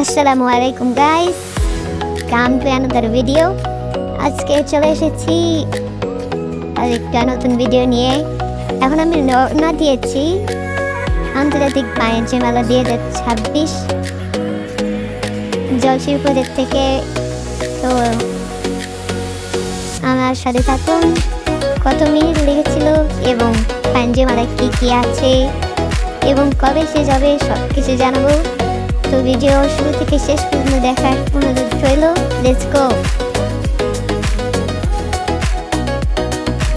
আসসালামু আলাইকুম guys, come to another video. আজকে চলে এসেছি আরেকটা নতুন ভিডিও নিয়ে। এখন আমি রওনা দিয়েছি আন্তর্জাতিক বাণিজ্য মেলা 2026 জলশির প্রজেক্ট থেকে। তো আমার সাথে থাকুন, কত মিনিট লেগেছিল এবং বাণিজ্য মেলায় কী কী আছে এবং কবে শেষ হবে সব কিছু জানাবো। তো ভিডিও শুরু থেকে শেষ পর্যন্ত দেখার অনুরোধ রইল। লেটস গো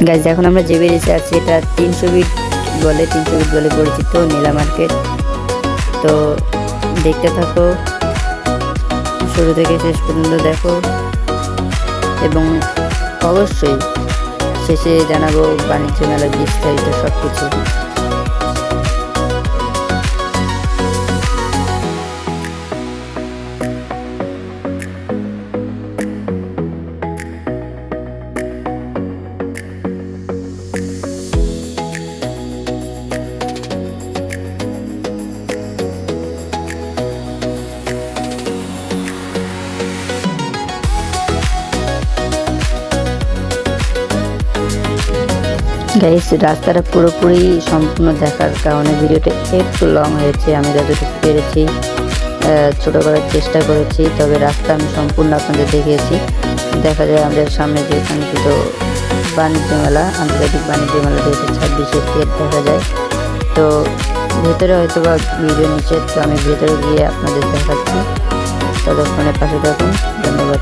গাইজ, এখন আমরা যে বেরিয়েছি আছি এটা 300 ফিট বলে পরিচিত নীলা মার্কেট। তো দেখতে থাকো, শুরু থেকে শেষ পর্যন্ত দেখো এবং অবশ্যই শেষে জানাবো বাণিজ্য মেলার বিস্তারিত সব কিছু। গাইস, রাস্তাটা পুরোপুরি সম্পূর্ণ দেখার কারণে ভিডিওটা একটু লং হয়েছে। আমি যতটুকু পেরেছি ছোটো করার চেষ্টা করেছি, তবে রাস্তা আমি সম্পূর্ণ আপনাদের দেখিয়েছি। দেখা যায় আমাদের সামনে যে কাঙ্ক্ষিত বাণিজ্য মেলা, আন্তর্জাতিক বাণিজ্য মেলা 2026 গেট দেখা যায়। তো ভেতরে হয়তো বা ভিডিও নিচে, তো আমি ভেতরে গিয়ে আপনাদের দেখাচ্ছি। ততক্ষণে পাশে থাকুন, ধন্যবাদ।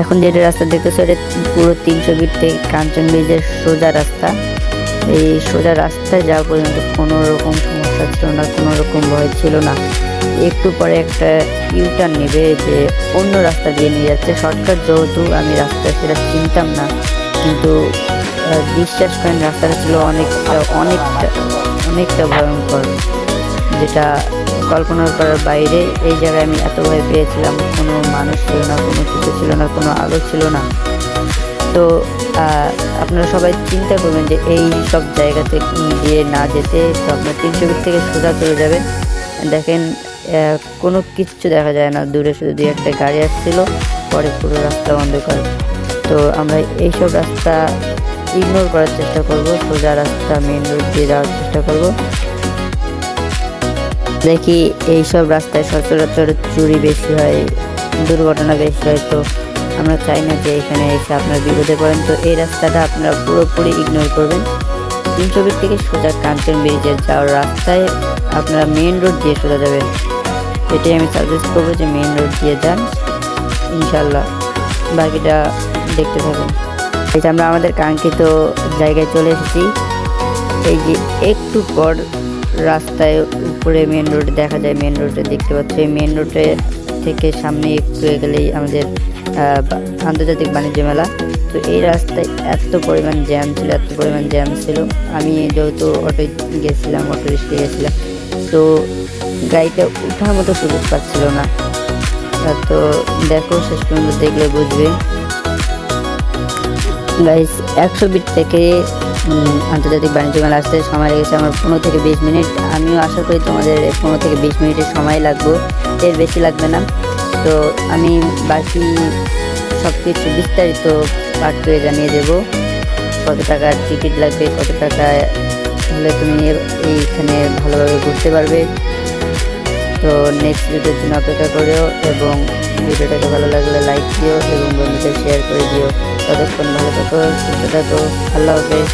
এখন যেটা রাস্তা দেখতেছো এটা পুরো 300 ফিট থেকে কাঞ্চন ব্রিজের সোজা রাস্তা। এই সোজা রাস্তায় যাওয়া পর্যন্ত কোনো রকম সমস্যা ছিল না, কোনো রকম ভয় ছিল না। একটু পরে একটা ইউটার্ন নেবে যে অন্য রাস্তা দিয়ে নিয়ে যাচ্ছে শর্টকাট, যেহেতু আমি রাস্তা সেটা চিনতাম না, কিন্তু বিশ্বাস করেন রাস্তাটা ছিল অনেকটা ভয়ঙ্কর, যেটা কল্পনার করার বাইরে। এই জায়গায় আমি এত ভয় পেয়েছিলাম, কোনো মানুষ ছিল না, কোনো কিছু ছিল না, কোনো আলো ছিল না। তো আপনারা সবাই চিন্তা করবেন যে এই সব জায়গাতে দিয়ে না যেতে। তো আপনার 300 ফিট থেকে সোজা চলে যাবেন। দেখেন কোনো কিচ্ছু দেখা যায় না, দূরে শুধু 2-1টা গাড়ি আসছিল, পরে পুরো রাস্তা অন্ধকার। তো আমরা এইসব রাস্তা ইগনোর করার চেষ্টা করব, সোজা রাস্তা মেন রোড দিয়ে যাওয়ার চেষ্টা করব। দেখি এইসব রাস্তায় সচরাচর চুরি বেশি হয়, দুর্ঘটনা বেশি হয়। তো আমরা চাই না যে এখানে এসে আপনার বিপদে পড়েন। তো এই রাস্তাটা আপনারা পুরোপুরি ইগনোর করবেন। 300 ফিট থেকে সোজা কাঞ্চন ব্রিজের যাওয়ার রাস্তায় আপনারা মেন রোড দিয়ে সোজা যাবেন। এটাই আমি সাজেস্ট করবো যে মেন রোড দিয়ে যান, ইনশাল্লাহ। বাকিটা দেখতে থাকুন। আমরা আমাদের কাঙ্ক্ষিত জায়গায় চলে এসেছি। এই যে একটু পর রাস্তায় উপরে মেন রোড দেখা যায়, মেন রোডে দেখতে পাচ্ছি। মেন রোডে থেকে সামনে একটু এগেলেই আমাদের আন্তর্জাতিক বাণিজ্য মেলা। তো এই রাস্তায় এত পরিমাণ জ্যাম ছিল। আমি যেহেতু অটোয় গেছিলাম, অটো রিক্সায় গেছিলাম, তো গাড়িটা ওঠার মতো সুযোগ পাচ্ছিল না। তো দেখো, শেষ পর্যন্ত দেখলে বুঝবে। গাইস, 100 ফিট থেকে আন্তর্জাতিক বাণিজ্য মেলা আসতে সময় লেগেছে আমার 15 থেকে 20 মিনিট। আমিও আশা করি তোমাদের 15 থেকে 20 মিনিটের সময় লাগবে, এর বেশি লাগবে না। তো আমি বাকি সব কিছু বিস্তারিত পার্ট করে জানিয়ে দেবো। কত টাকার টিকিট লাগবে, কত টাকা হলে তুমি এইখানে ভালোভাবে ঘুরতে পারবে। তো নেক্সট ভিডিওর জন্য অপেক্ষা করেও, এবং ভিডিওটাকে ভালো লাগলে লাইক দিও এবং বন্ধুদের শেয়ার করে দিও। ততক্ষণ ভালো থাকো, সুস্থ থাকো, আল্লাহ হাফেজ।